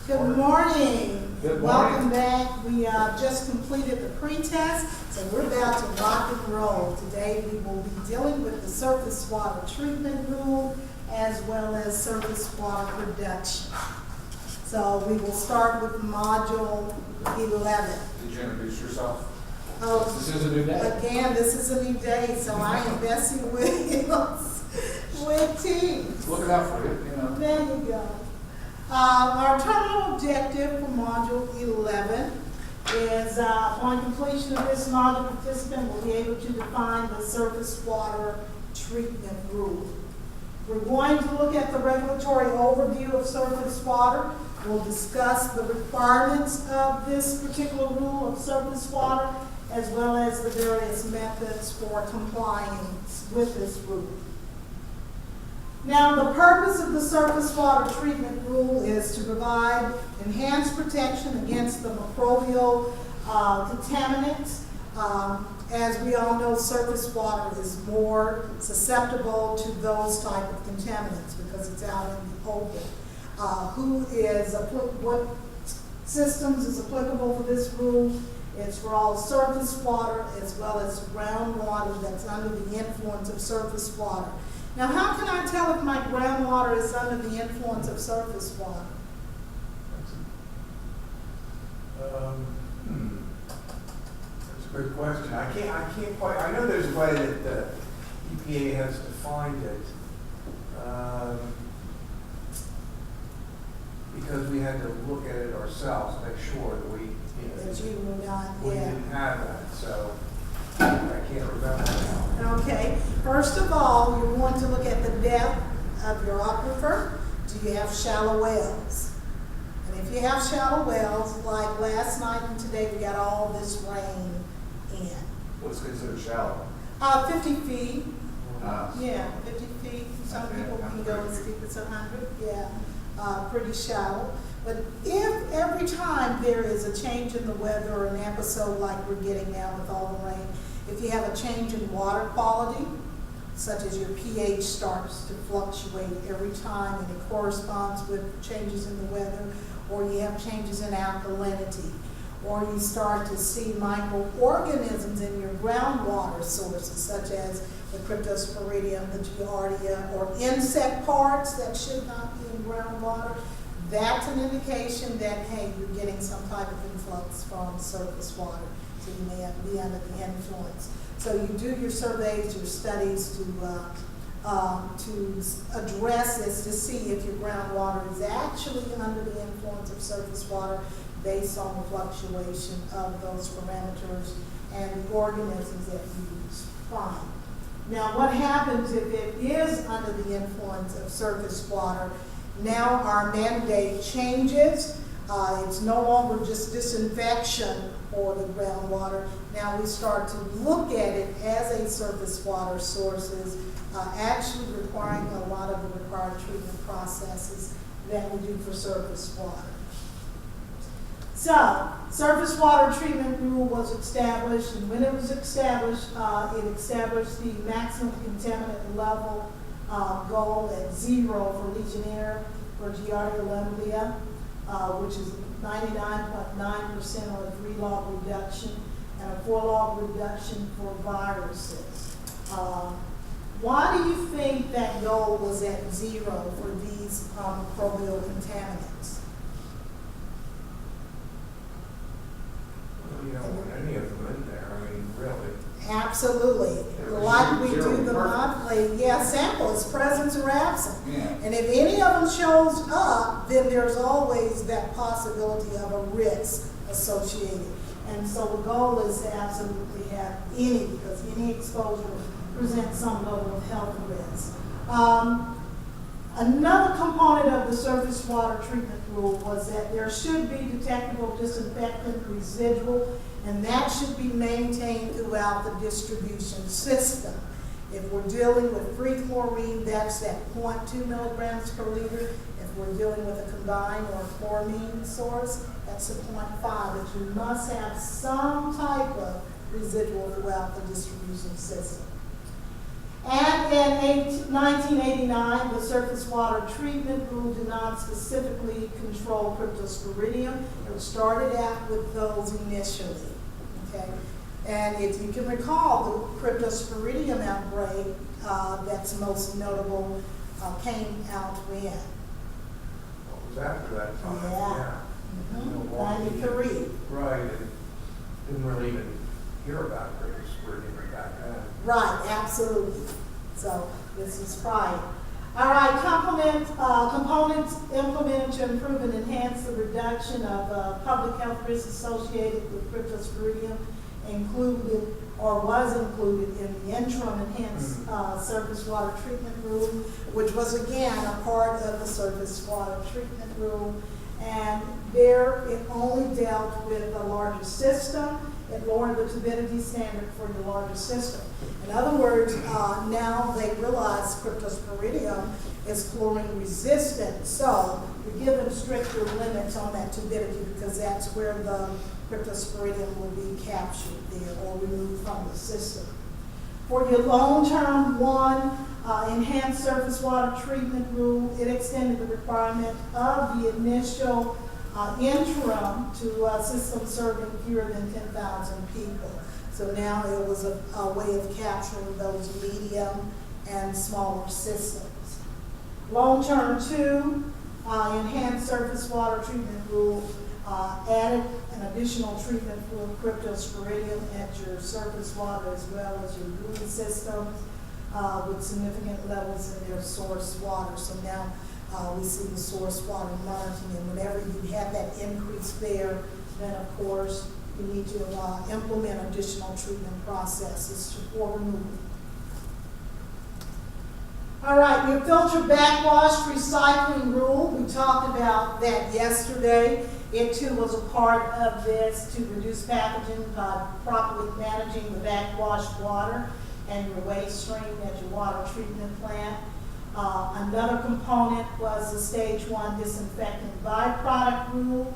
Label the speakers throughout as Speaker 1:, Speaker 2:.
Speaker 1: Good morning.
Speaker 2: Good morning.
Speaker 1: Welcome back. We just completed the pre-test, so we're about to rock and roll. Today we will be dealing with the surface water treatment rule as well as surface water production. So we will start with module 11.
Speaker 2: Did you introduce yourself?
Speaker 1: Oh,
Speaker 2: This is a new day.
Speaker 1: again, this is a new day, so I am Bessie Williams with TEEX.
Speaker 2: Looking out for you, you know.
Speaker 1: There you go. Our terminal objective for Module 11 is upon completion of this module, participant will be able to define the surface water treatment rule. We're going to look at the regulatory overview of surface water. We'll discuss the requirements of this particular rule of surface water, as well as the various methods for compliance with this rule. Now, the purpose of the surface water treatment rule is to provide enhanced protection against the microbial contaminants. As we all know, surface water is more susceptible to those type of contaminants because it's out in the open. What systems is applicable for this rule? It's for all surface water as well as groundwater that's under the influence of surface water. Now, how can I tell if my groundwater is under the influence of surface water?
Speaker 3: That's a good question. I can't quite, I know there's a way that the EPA has defined it. Because we had to look at it ourselves, make sure that we,
Speaker 1: That you were not,
Speaker 3: we
Speaker 1: yeah.
Speaker 3: didn't have that, so I can't remember now.
Speaker 1: Okay, first of all, you're going to look at the depth of your aquifer. Do you have shallow wells? And if you have shallow wells, like last night and today, we got all this rain in.
Speaker 2: What's considered shallow?
Speaker 1: 50 feet,
Speaker 2: Uh,
Speaker 1: yeah, 50 feet. Some people can go as deep as 100, yeah, pretty shallow. But if every time there is a change in the weather or an episode like we're getting now with all the rain, if you have a change in water quality, such as your pH starts to fluctuate every time and it corresponds with changes in the weather, or you have changes in alkalinity, or you start to see microorganisms in your groundwater sources, such as the cryptosporidium, the giardia, or insect parts that should not be in groundwater, that's an indication that, hey, you're getting some type of influx from surface water. So you may be under the influence. So you do your surveys, your studies to address this, to see if your groundwater is actually under the influence of surface water based on the fluctuation of those parameters and the organisms that you find. Now, what happens if it is under the influence of surface water? Now our mandate changes. It's no longer just disinfection for the groundwater. Now we start to look at it as a surface water sources, actually requiring a lot of the required treatment processes that we do for surface water. So, surface water treatment rule was established, and when it was established, it established the maximum contaminant level goal at 0 for Legionnaire, for Giardia lamblia, which is 99.9% on a 3-log reduction, and a 4-log reduction for viruses. Why do you think that goal was at 0 for these microbial contaminants?
Speaker 3: You don't want any of them in there, I mean, really.
Speaker 1: Absolutely. Like we do the monthly, sample is present or absent.
Speaker 2: Yeah.
Speaker 1: And if any of them shows up, then there's always that possibility of a risk associated. And so the goal is to absolutely have any, because any exposure presents some level of health risk. Another component of the surface water treatment rule was that there should be detectable disinfectant residual, and that should be maintained throughout the distribution system. If we're dealing with free chlorine, that's at 0.2 milligrams per liter. If we're dealing with a combined or a chloramine source, that's at 0.5. But you must have some type of residual throughout the distribution system. And in 1989, the surface water treatment rule did not specifically control cryptosporidium. It started out with those initially, okay? And if you can recall, the cryptosporidium outbreak that's most notable came out when?
Speaker 3: What was after that time?
Speaker 1: Yeah.
Speaker 3: Milwaukee.
Speaker 1: 93.
Speaker 3: Right, and didn't really even hear about cryptosporidium back then.
Speaker 1: Right, absolutely. So this is prior. All right, components implemented to improve and enhance the reduction of public health risks associated with cryptosporidium included or was included in the interim enhanced surface water treatment rule, which was again a part of the surface water treatment rule. And there it only dealt with the larger system. It lowered the turbidity standard for the larger system. In other words, now they realize cryptosporidium is chlorine resistant, so we're given stricter limits on that turbidity because that's where the cryptosporidium will be captured there or removed from the system. For your long-term enhanced surface water treatment rule, it extended the requirement of the initial interim to systems serving fewer than 10,000 people. So now it was a way of capturing those medium and smaller systems. Long-term 2, enhanced surface water treatment rule added an additional treatment for cryptosporidium at your surface water as well as your GUI systems with significant levels in their source water. So now we see the source water monitoring, and whenever you have that increase there, then of course you need to implement additional treatment processes for removal. All right, your filter backwash recycling rule, we talked about that yesterday. It too was a part of this to reduce pathogens by properly managing the backwash water and your waste stream at your water treatment plant. Another component was the stage 1 disinfectant byproduct rule.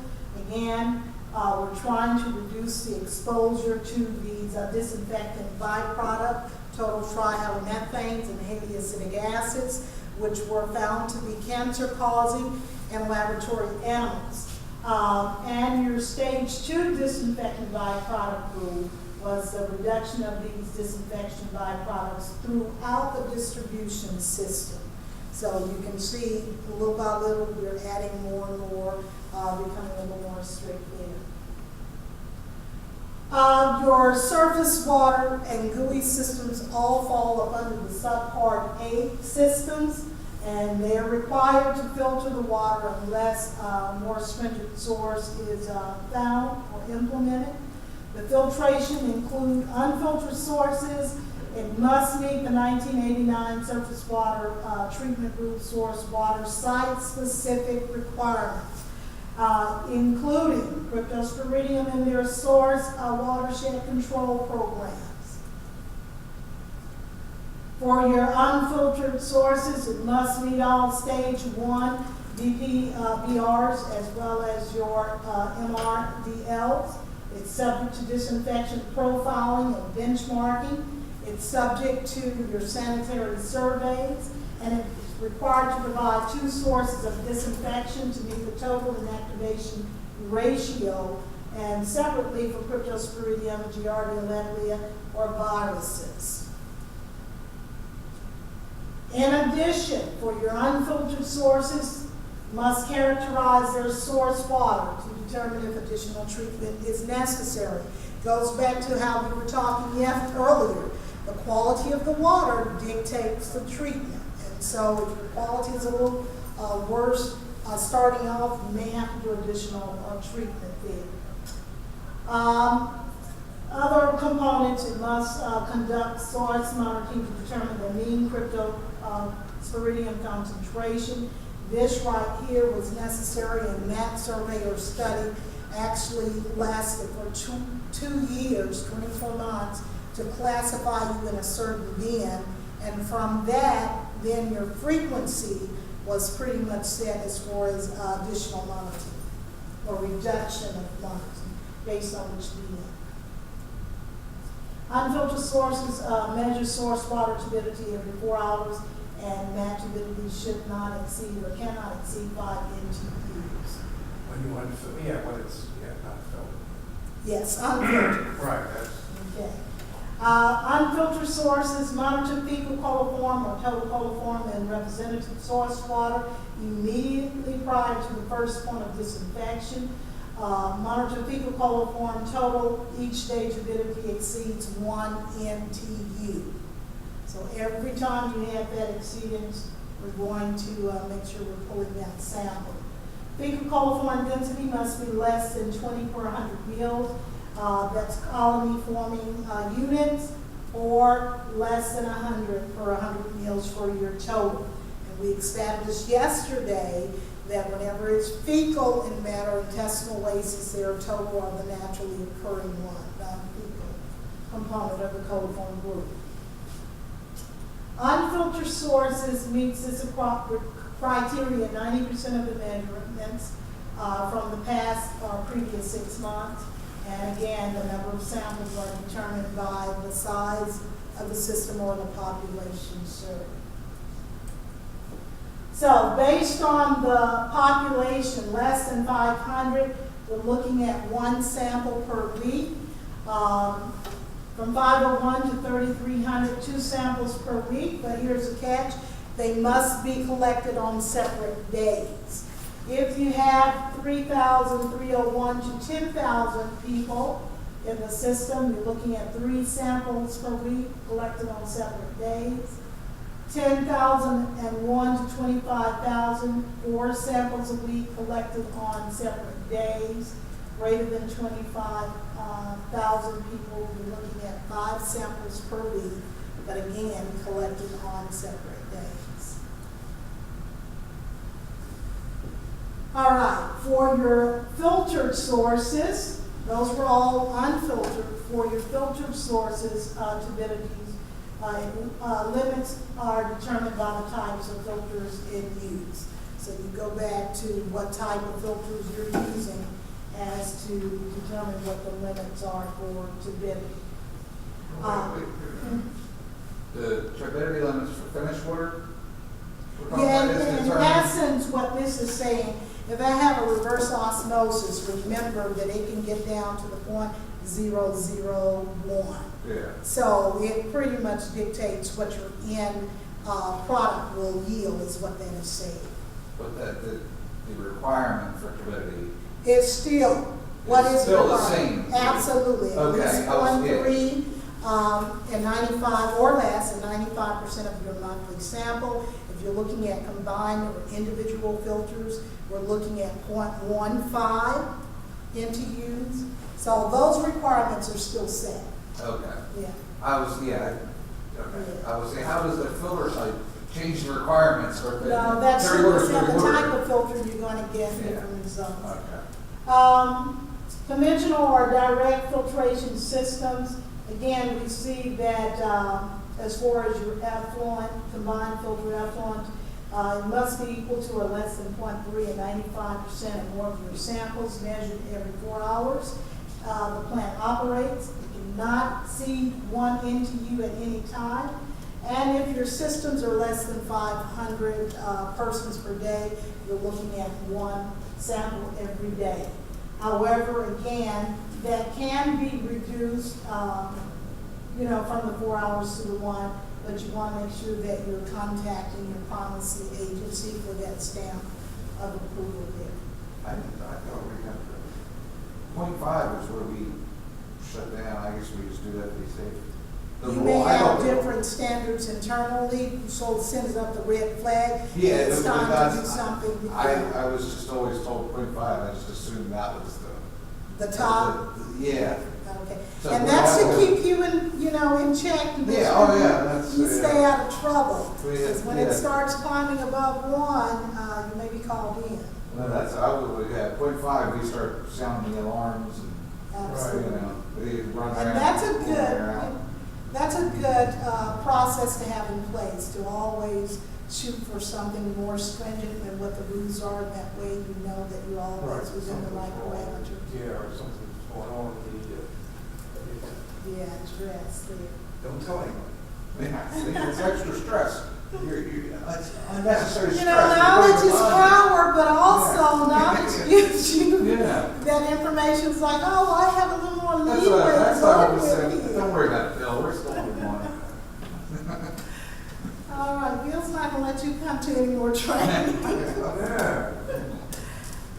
Speaker 1: Again, we're trying to reduce the exposure to these disinfectant byproduct, total trihalomethanes and halyacidic acids, which were found to be cancer-causing in laboratory animals. And your stage 2 disinfectant byproduct rule was the reduction of these disinfection byproducts throughout the distribution system. So you can see little by little we're adding more and more, becoming a little more strict there. Your surface water and GUI systems all fall up under the subpart A systems, and they are required to filter the water unless more stringent source is found or implemented. The filtration include unfiltered sources. It must meet the 1989 surface water treatment rule source water site-specific requirements, including cryptosporidium in their source watershed control programs. For your unfiltered sources, it must meet all stage 1 BRs as well as your MRDLs. It's subject to disinfection profiling and benchmarking. It's subject to your sanitary surveys, and it's required to provide 2 sources of disinfection to meet the total inactivation ratio, and separately for cryptosporidium, Giardia lamblia, or viruses. In addition, for your unfiltered sources, must characterize their source water to determine if additional treatment is necessary. Goes back to how we were talking earlier. The quality of the water dictates the treatment. And so if your quality is a little worse starting off, you may have to do additional treatment there. Other components, it must conduct source monitoring to determine the mean cryptosporidium concentration. This right here was necessary, and that survey or study actually lasted for two years, 24 months, to classify you in a certain bin. And from that, then your frequency was pretty much set as far as additional monitoring or reduction of monitoring based on which bin. Unfiltered sources measure source water turbidity every 4 hours, and that turbidity should not exceed or cannot exceed 5 NTUs.
Speaker 3: When you want to fill, when it's, not filled.
Speaker 1: Yes, unfiltered.
Speaker 3: Right, that's.
Speaker 1: Okay. Unfiltered sources monitor fecal coliform or total coliform and representative source water immediately prior to the first point of disinfection. Monitor fecal coliform total each day turbidity exceeds 1 NTU. So every time you have that exceedance, we're going to make sure we're pulling that sample. Fecal coliform density must be less than 20 per 100 mils. That's colony forming units, or less than 100 per 100 mils for your total. And we established yesterday that whenever it's fecal in matter, intestinal waste is their total of the naturally occurring one, non-fecal component of the coliform group. Unfiltered sources meets this criteria 90% of the measurements from the past or previous 6 months. And again, the number of samples are determined by the size of the system or the population served. So based on the population, less than 500, we're looking at 1 sample per week. From 501 to 3,300, 2 samples per week, but here's the catch. They must be collected on separate days. If you have 3,301 to 10,000 people in the system, you're looking at 3 samples per week collected on separate days. 10,001 to 25,000, 4 samples a week collected on separate days. Greater than 25,000 people, you're looking at 5 samples per week, but again, collected on separate days. All right, for your filtered sources, those were all unfiltered. For your filtered sources, turbidities, limits are determined by the types of filters in use. So you go back to what type of filters you're using as to determine what the limits are for turbidity.
Speaker 2: The turbidity limits for finished water?
Speaker 1: Yeah, in essence, what this is saying, if I have a reverse osmosis, remember that it can get down to the point 001.
Speaker 2: Yeah.
Speaker 1: So it pretty much dictates what your end product will yield, is what that is saying.
Speaker 2: But the requirement for turbidity
Speaker 1: It's still, what
Speaker 2: It's
Speaker 1: is
Speaker 2: still the
Speaker 1: required?
Speaker 2: same.
Speaker 1: Absolutely.
Speaker 2: Okay,
Speaker 1: At least
Speaker 2: I was- yeah.
Speaker 1: 1.3 and 95 or less, and 95% of your monthly sample. If you're looking at combined or individual filters, we're looking at 0.15 NTUs. So those requirements are still set.
Speaker 2: Okay.
Speaker 1: Yeah.
Speaker 2: I was saying, how does the filter type change the requirements for the
Speaker 1: No, that's
Speaker 2: dirty water,
Speaker 1: the
Speaker 2: dirty
Speaker 1: type
Speaker 2: water?
Speaker 1: of filter you're going to get
Speaker 2: Yeah.
Speaker 1: different results.
Speaker 2: Okay.
Speaker 1: Conventional or direct filtration systems, again, we see that as far as your effluent, combined filter effluent, it must be equal to or less than 0.3 and 95% or more of your samples measured every 4 hours. The plant operates. It cannot exceed 1 NTU at any time. And if your systems are less than 500 persons per day, you're looking at 1 sample every day. However, again, that can be reduced, from the 4 hours to the 1, but you want to make sure that you're contacting your policy agency for that stamp of approval there.
Speaker 2: I thought we had 0.5 is where we shut down. I guess we just do that to be safe. The
Speaker 1: You
Speaker 2: rule-
Speaker 1: may
Speaker 2: I
Speaker 1: have
Speaker 2: thought-
Speaker 1: different standards internally, so it sends up the red flag.
Speaker 2: Yeah,
Speaker 1: It's
Speaker 2: but
Speaker 1: time to
Speaker 2: that's-
Speaker 1: do something.
Speaker 2: I was just always told 0.5. I just assumed that was
Speaker 1: The top,
Speaker 2: yeah.
Speaker 1: okay.
Speaker 2: So
Speaker 1: And
Speaker 2: we
Speaker 1: that's to
Speaker 2: have to-
Speaker 1: keep you in check. and make
Speaker 2: Yeah,
Speaker 1: sure
Speaker 2: oh, yeah, that's-
Speaker 1: You
Speaker 2: yeah.
Speaker 1: stay out of trouble.
Speaker 2: Yeah,
Speaker 1: Because when
Speaker 2: yeah.
Speaker 1: it starts climbing above 1, you may be called in.
Speaker 2: No, that's, 0.5, we start sounding the alarms and,
Speaker 1: Absolutely.
Speaker 2: we run around.
Speaker 1: And that's a
Speaker 2: pull around.
Speaker 1: good process to have in place, to always shoot for something more stringent than what the rules are. That way you know that you're always within the right parameters.
Speaker 3: Yeah, or something's going on, we need to.
Speaker 1: Yeah, dress there.
Speaker 3: Don't tell anyone.
Speaker 2: Yeah, see, it's extra stress. It's unnecessary stress.
Speaker 1: You know, knowledge is
Speaker 2: You're
Speaker 1: power, but also knowledge gives you
Speaker 2: Yeah.
Speaker 1: that information's like, oh, I have a little more
Speaker 2: That's
Speaker 1: leeway
Speaker 2: what
Speaker 1: to
Speaker 2: that's what I
Speaker 1: work
Speaker 2: was
Speaker 1: with
Speaker 2: saying.
Speaker 1: here.
Speaker 2: Don't worry about it, Bill. We're still in one.
Speaker 1: All right, Bill's not gonna let you come to any more training.
Speaker 3: Yeah.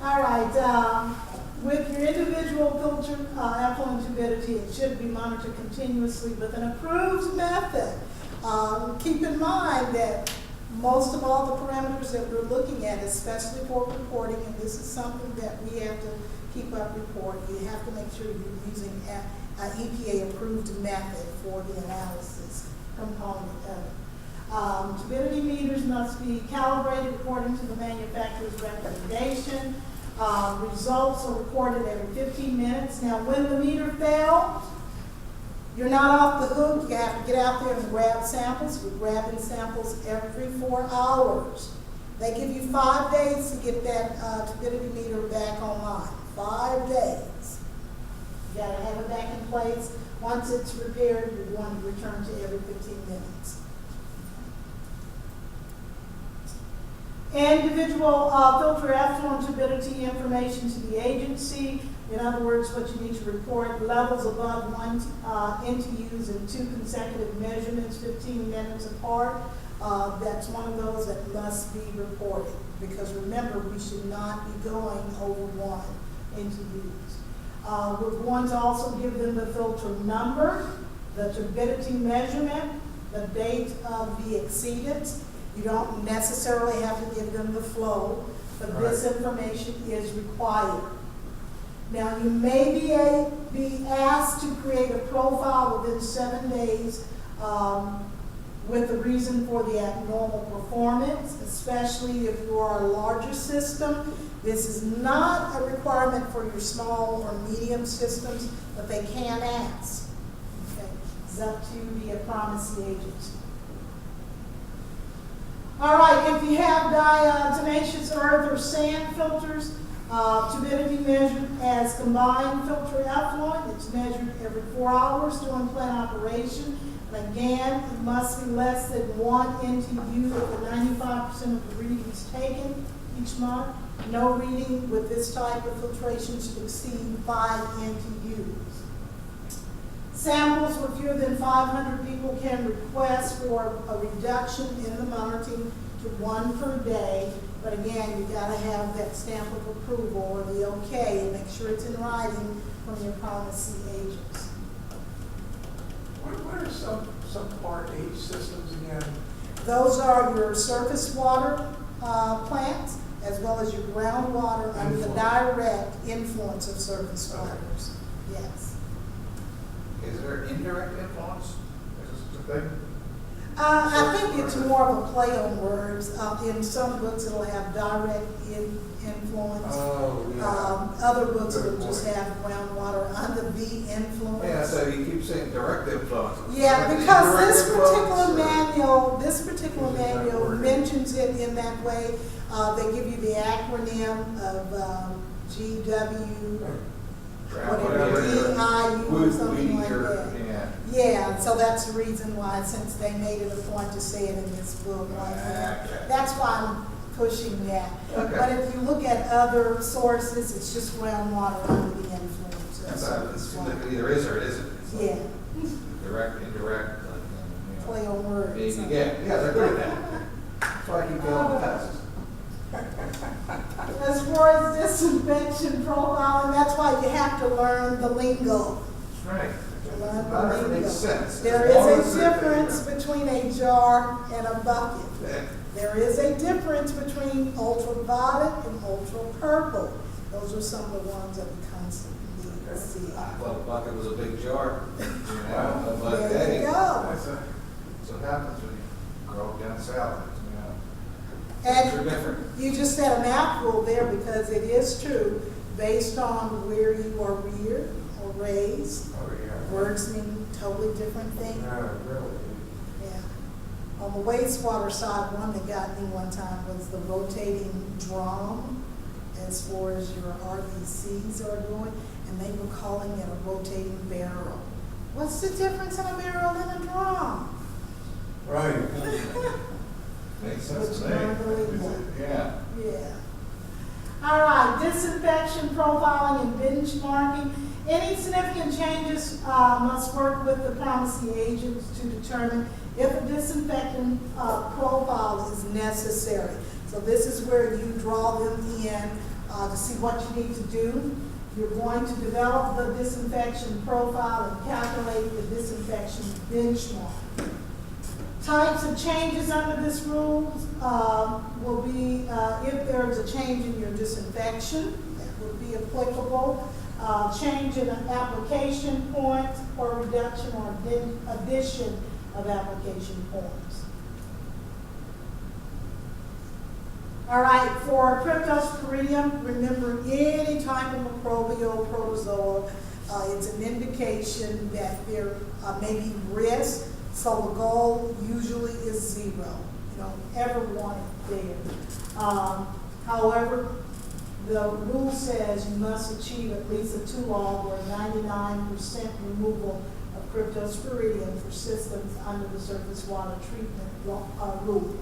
Speaker 1: All right, with your individual filter effluent turbidity, it should be monitored continuously with an approved method. Keep in mind that most of all the parameters that we're looking at, especially for reporting, and this is something that we have to keep up report, you have to make sure you're using an EPA approved method for the analysis component of it. Turbidity meters must be calibrated according to the manufacturer's recommendation. Results are reported every 15 minutes. Now, when the meter fails, you're not off the hook. You have to get out there and grab samples. We're grabbing samples every 4 hours. They give you 5 days to get that turbidity meter back online. 5 days. You gotta have it back in place. Once it's repaired, you're going to return to every 15 minutes. Individual filter effluent turbidity information to the agency. In other words, what you need to report: levels above 1 NTUs in 2 consecutive measurements, 15 minutes apart. That's one of those that must be reported, because remember, we should not be going over 1 NTUs. We're going to also give them the filter number, the turbidity measurement, the date of the exceedance. You don't necessarily have to give them the flow, but this information is required. Now, you may be asked to create a profile within 7 days with the reason for the abnormal performance, especially if you are a larger system. This is not a requirement for your small or medium systems, but they can ask. Okay? It's up to the primacy agency. All right, if you have diatomaceous earth or sand filters, turbidity measured as combined filter effluent. It's measured every 4 hours during plant operation. And again, it must be less than 1 NTU if the 95% of the readings taken each month. No reading with this type of filtration should exceed 5 NTUs. Samples with fewer than 500 people can request for a reduction in the monitoring to 1 per day. But again, you gotta have that stamp of approval or the okay, and make sure it's in writing from your policy agents.
Speaker 3: What are some Part H systems again?
Speaker 1: Those are your surface water plants, as well as your groundwater under the direct influence of surface waters. Yes.
Speaker 2: Is there indirect influence? Is this a thing?
Speaker 1: I think it's more of a play on words. In some books, it'll have direct influence.
Speaker 3: Oh, yeah.
Speaker 1: Other books will just have groundwater under the influence.
Speaker 2: Yeah, so you keep saying direct influence.
Speaker 1: Yeah,
Speaker 2: Like
Speaker 1: because
Speaker 2: indirect
Speaker 1: this
Speaker 2: influence,
Speaker 1: particular manual mentions it in that way. They give you the acronym of GW, whatever, DIU or something like that.
Speaker 2: Yeah.
Speaker 1: Yeah, so that's the reason why, since they made it a point to say it in this book like that.
Speaker 2: Okay.
Speaker 1: That's why I'm pushing that.
Speaker 2: Okay.
Speaker 1: But if you look at other sources, it's just groundwater under the influence.
Speaker 2: That's it either is or it isn't. It's like
Speaker 1: Yeah,
Speaker 2: direct, indirect,
Speaker 1: play on words.
Speaker 2: maybe, yeah, they're good at that. That's why I keep going to tests.
Speaker 1: As far as disinfection profiling, that's why you have to learn the lingo.
Speaker 2: That's right.
Speaker 1: Learn
Speaker 2: Not
Speaker 1: the
Speaker 2: if it
Speaker 1: lingo.
Speaker 2: makes sense.
Speaker 1: There
Speaker 2: As long
Speaker 1: is
Speaker 2: as
Speaker 1: a difference between a jar and a bucket.
Speaker 2: Yeah.
Speaker 1: There is a difference between ultraviolet and ultra purple. Those are some of the ones that we constantly see.
Speaker 2: I thought a bucket was a big jar, but
Speaker 1: There
Speaker 2: hey,
Speaker 1: you go.
Speaker 3: That's a,
Speaker 2: that's what happens when you grow up down south,
Speaker 1: And
Speaker 2: things are different.
Speaker 1: you just said a mouthful there, because it is true, based on where you are reared or raised.
Speaker 3: oh, yeah.
Speaker 1: Words mean totally different things.
Speaker 3: No, really.
Speaker 1: Yeah. On the wastewater side, one that got me one time was the rotating drum, as far as your RBCs are going, and they were calling it a rotating barrel. What's the difference in a barrel and a drum?
Speaker 3: Right.
Speaker 2: Makes sense to
Speaker 1: Which one believe
Speaker 2: me.
Speaker 1: what?
Speaker 2: Yeah.
Speaker 1: Yeah. All right, disinfection, profiling, and benchmarking. Any significant changes must work with the pharmacy agents to determine if a disinfectant profile is necessary. So this is where you draw them in to see what you need to do. You're going to develop the disinfection profile and calculate the disinfection benchmark. Types of changes under this rules will be if there's a change in your disinfection, that would be applicable. Change in an application point or reduction or addition of application points. All right, for cryptosporidium, remember any type of microbial protozoa, it's an indication that there may be risk. So the goal usually is 0. You don't ever want it there. However, the rule says you must achieve at least a 2-log or 99% removal of cryptosporidium for systems under the surface water treatment rule.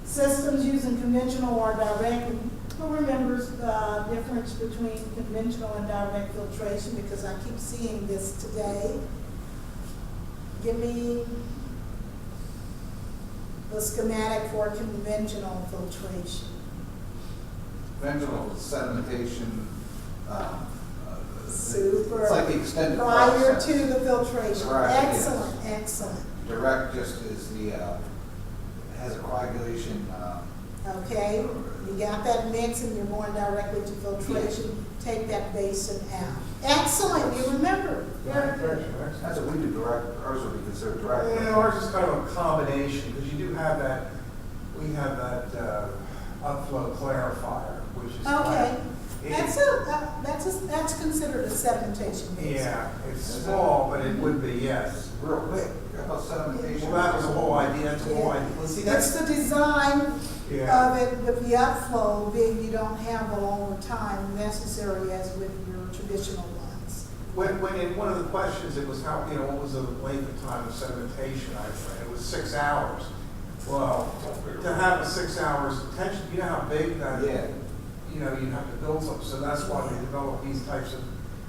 Speaker 1: Systems using conventional or direct, who remembers the difference between conventional and direct filtration, because I keep seeing this today. Give me the schematic for conventional filtration.
Speaker 2: Conventional sedimentation.
Speaker 1: Super.
Speaker 2: It's like the extended
Speaker 1: Prior
Speaker 2: process.
Speaker 1: to the filtration.
Speaker 2: Right, yes.
Speaker 1: Excellent, excellent.
Speaker 2: Direct just is the, has a coagulation,
Speaker 1: Okay, you got that mix and you're going directly to filtration. Take that basin out. Excellent, you remember. Very good.
Speaker 2: that's what we do direct, ours would be considered direct.
Speaker 3: Yeah, ours is kind of a combination, because you do have that, we have that upflow clarifier, which is
Speaker 1: Okay,
Speaker 3: it-
Speaker 1: that's considered a sedimentation basin.
Speaker 3: yeah, it's small, but it would be, yes.
Speaker 2: Real quick, how about sedimentation?
Speaker 3: Well, that was the whole idea, that's the whole idea. Well, see,
Speaker 1: It's
Speaker 3: that's,
Speaker 1: the design
Speaker 3: yeah.
Speaker 1: of it, with the upflow being you don't have the longer time necessary as with your traditional ones.
Speaker 3: When in one of the questions, it was how, what was the length of time of sedimentation, it was 6 hours. Well, to have a 6 hours detention, you know how big that,
Speaker 2: Yeah.
Speaker 3: you have to build something, so that's why they develop these types of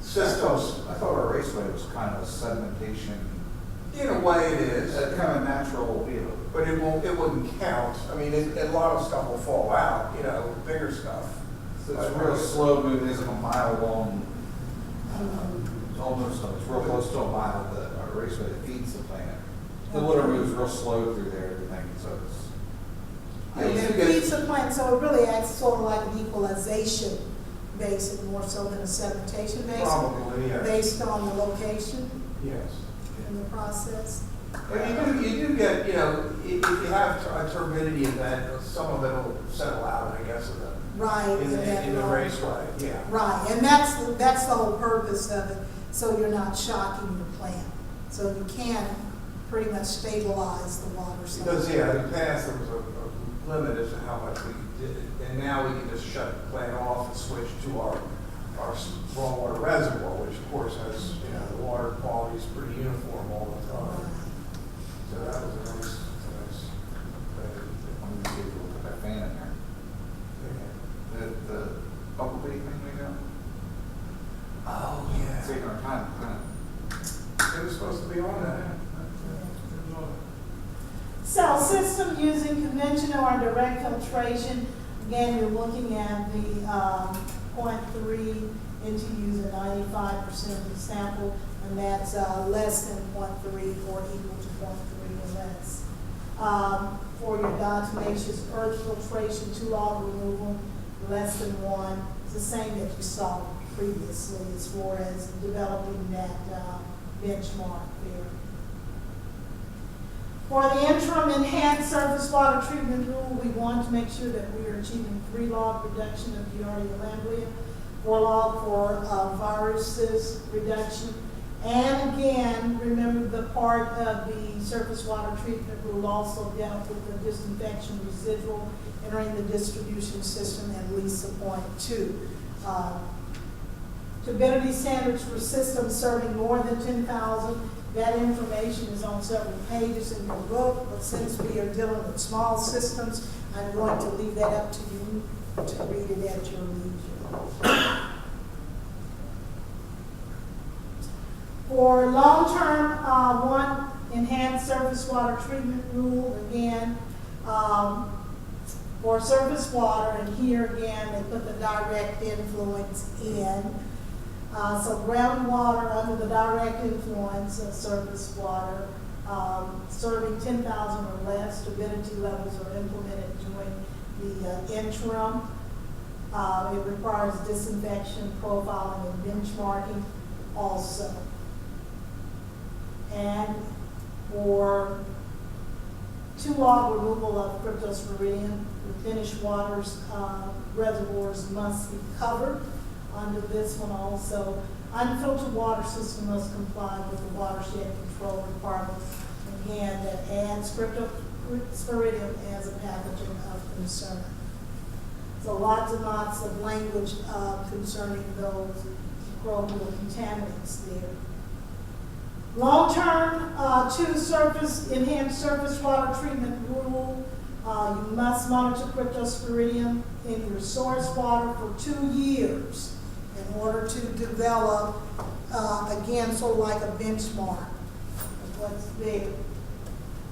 Speaker 2: Systems.
Speaker 3: systems.
Speaker 2: I thought our raceway was kind of a sedimentation,
Speaker 3: In a way it is,
Speaker 2: kind of natural,
Speaker 3: but it wouldn't count. I mean, a lot of stuff will fall out, bigger stuff.
Speaker 2: so it's real slow moving, it's like a mile long, almost, it's real close to a mile, our raceway that feeds the plant. The water moves real slow through there, everything, so it's.
Speaker 3: Yeah, you
Speaker 1: It
Speaker 3: get-
Speaker 1: feeds the plant, so it really acts sort of like an equalization basin, more so than a sedimentation basin,
Speaker 3: Probably, yes.
Speaker 1: based on the location
Speaker 3: Yes.
Speaker 1: in the process.
Speaker 3: But you do get, if you have a turbidity event, some of it will settle out, I guess,
Speaker 1: Right.
Speaker 3: in
Speaker 1: that
Speaker 3: the
Speaker 1: long-
Speaker 3: raceway, yeah.
Speaker 1: Right, and that's the whole purpose of it, so you're not shocking your plant. So you can pretty much stabilize the water.
Speaker 3: Because, in the past, there was a limit as to how much we did, and now we can just shut the plant off and switch to our raw water reservoir, which of course has, the water quality is pretty uniform all the time. So that was a nice
Speaker 2: I'm gonna see if we'll put that fan in there. The bumblebee thing we got?
Speaker 3: Oh,
Speaker 2: Taking our time, kind
Speaker 3: It was supposed to be on that.
Speaker 1: So system using conventional or direct filtration, again, you're looking at the 0.3 into using 95% of the sample, and that's less than 0.3 or equal to 0.3 or less. For your diatomaceous earth filtration, 2-log removal, less than 1. It's the same that you saw previously as far as developing that benchmark there. For the interim enhanced surface water treatment rule, we want to make sure that we are achieving 3-log reduction of Giardia lamblia, 4-log for viruses reduction. And again, remember the part of the surface water treatment rule also dealt with the disinfection residual entering the distribution system at least a 0.2. Turbidity standards for systems serving more than 10,000 That information is on several pages in your book, but since we are dealing with small systems, I'm going to leave that up to you to read it at your leisure. For long-term, one, enhanced surface water treatment rule, again, for surface water, and here again, they put the direct influence in. So groundwater under the direct influence of surface water, serving 10,000 or less, turbidity levels are implemented during the interim. It requires disinfection, profiling, and benchmarking also. And for 2-log removal of cryptosporidium, the finished waters reservoirs must be covered. Under this one also, unfiltered water system must comply with the watershed control requirements. Again, that adds cryptosporidium as a pathogen of concern. So lots and lots of language concerning those microbial contaminants there. Long-term, enhanced surface water treatment rule. You must monitor cryptosporidium in your source water for 2 years in order to develop, again, sort of like a benchmark of what's there.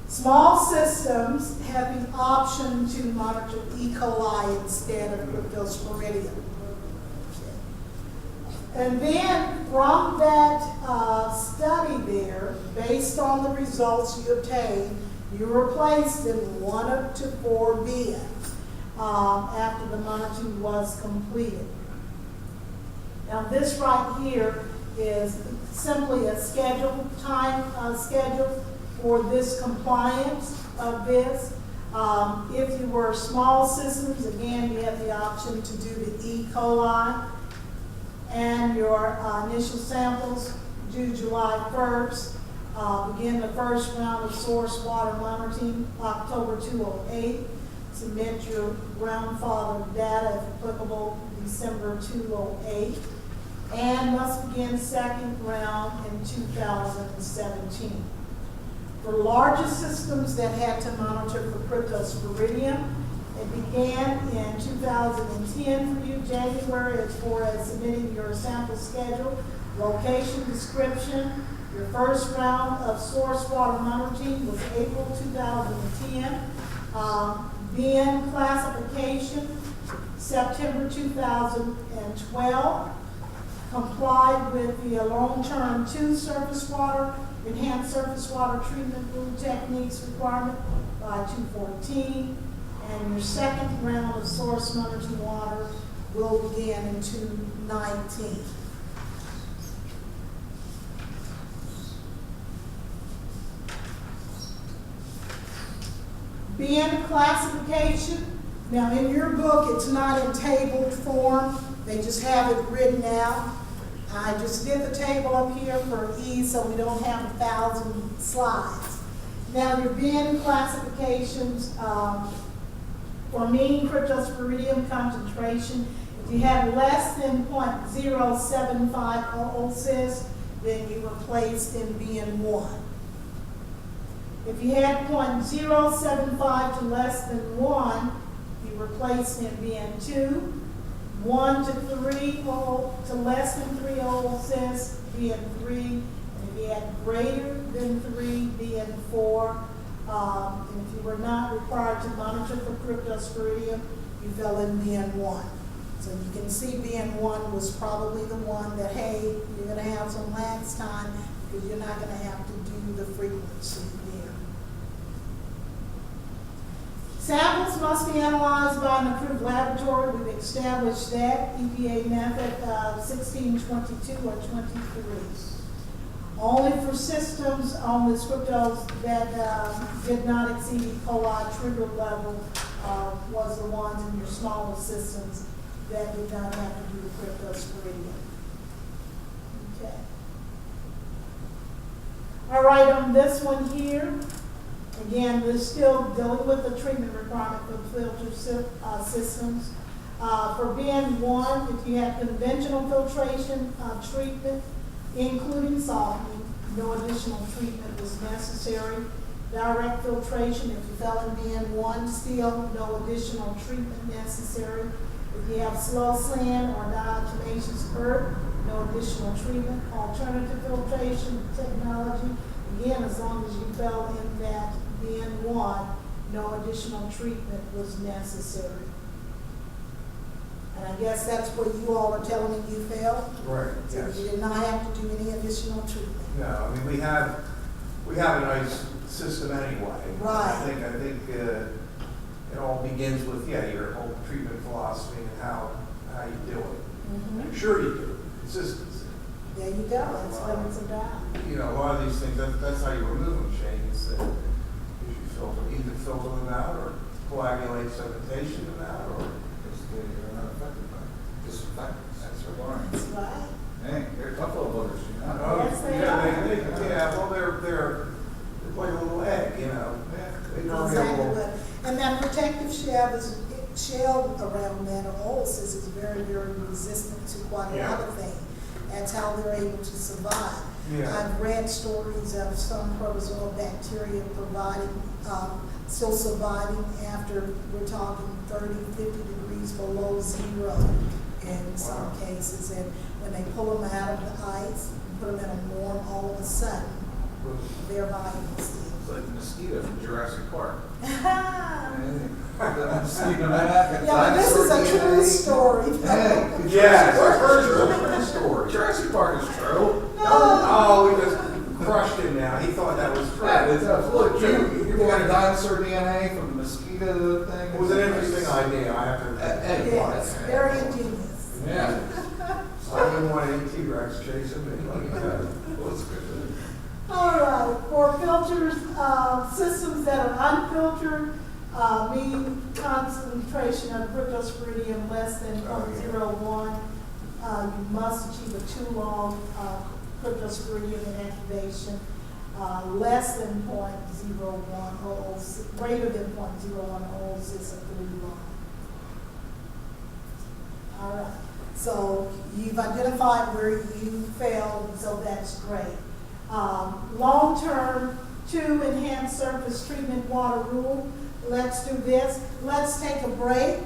Speaker 1: Small systems have the option to monitor E. coli instead of cryptosporidium. And then from that study there, based on the results you obtained, you were placed in 1 of 2 4 bins after the monitoring was completed. Now this right here is simply a schedule, schedule for this compliance of this. If you were small systems, again, you have the option to do the E. coli, and your initial samples due July 1st. Begin the first round of source water monitoring October 2008. Submit your groundwater data if applicable December 2008. And must begin second round in 2017. For larger systems that had to monitor for cryptosporidium, it began in 2010 for you, January, as far as submitting your sample schedule, location description. Your first round of source water monitoring was April 2010. Bin classification, September 2012. Complied with the long-term 2 surface water, enhanced surface water treatment rule techniques requirement by 2014. And your second round of source monitoring water will begin in 2019. Bin classification. Now in your book, it's not in tabled form. They just have it written out. I just did the table up here for ease so we don't have 1,000 slides. Now your bin classifications, for mean cryptosporidium concentration, if you had less than 0.075 oocysts, then you were placed in bin 1. If you had 0.075 to less than 1, you were placed in bin 2. 1 to 3 to less than 3 oocysts, bin 3. And if you had greater than 3, bin 4. And if you were not required to monitor for cryptosporidium, you fell in bin 1. So you can see bin 1 was probably the one that, hey, you're going to have some lapse time because you're not going to have to do the frequency there. Samples must be analyzed by an approved laboratory. We've established that, EPA method 1622 or 23. Only for systems on the cryptos that did not exceed E. coli trigger level was the ones in your smaller systems that did not have to do the cryptosporidium. Okay. All right, on this one here, again, we're still dealing with the treatment requirement for filter systems. For bin 1, if you have conventional filtration treatment, including softening, no additional treatment was necessary. Direct filtration, if you fell in BN1 still, no additional treatment necessary. If you have slow sand or diatomaceous earth, no additional treatment. Alternative filtration technology, again, as long as you fell in that BN1, no additional treatment was necessary. And I guess that's where you all are telling me you failed?
Speaker 3: Right,
Speaker 1: So
Speaker 3: yes.
Speaker 1: you did not have to do any additional treatment?
Speaker 3: No, I mean, we have a nice system anyway.
Speaker 1: Right.
Speaker 3: I think it all begins with, your whole treatment philosophy and how you do it.
Speaker 1: Mhm.
Speaker 3: I'm sure you do, consistency.
Speaker 1: There you go, that's what it's about.
Speaker 3: You know, a lot of these things, that's how you remove them, Shane, is that you filter, either filter them out or coagulate cementation them out, or.
Speaker 2: Because they're not affected by disinfectants.
Speaker 3: That's right.
Speaker 1: That's right.
Speaker 2: Hey, they're tough little buggers, you know?
Speaker 3: Oh,
Speaker 1: Yes, they
Speaker 3: yeah,
Speaker 1: are.
Speaker 3: yeah, well, they're like a little egg, you know. They permeable.
Speaker 1: Exactly, and that protective shell around metallosis is very, very resistant to quite a lot of things. That's how they're able to survive.
Speaker 3: Yeah.
Speaker 1: I've read stories of some protozoal bacteria still surviving after, we're talking 30, 50 degrees below zero in some cases. And when they pull them out of the ice and put them in a warm, all of a sudden, they're viable still.
Speaker 2: It's like the mosquito from Jurassic Park.
Speaker 1: Yeah,
Speaker 2: The mosquito that
Speaker 1: but this is a true story.
Speaker 2: Hey,
Speaker 3: Yeah,
Speaker 2: Jurassic Park is
Speaker 3: it's a
Speaker 2: true.
Speaker 3: true story.
Speaker 2: Jurassic Park is true.
Speaker 3: Oh, we just crushed him now. He thought that was true.
Speaker 2: Yeah, it's absolutely true. You got a dinosaur DNA from the mosquito thing.
Speaker 3: It was an interesting idea, I have to.
Speaker 1: Yes, very ingenious.
Speaker 2: Yeah.
Speaker 3: I didn't want any T-Rex chasing me.
Speaker 1: All right, for filters, systems that are unfiltered, mean concentration of cryptosporidium less than 0.01, you must achieve a 2-log cryptosporidium inactivation, less than 0.01, greater than 0.01 is a 3-log. All right, so you've identified where you failed, so that's great. Long-term to enhance surface treatment water rule. Let's do this. Let's take a break,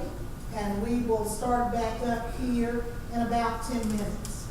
Speaker 1: and we will start back up here in about 10 minutes.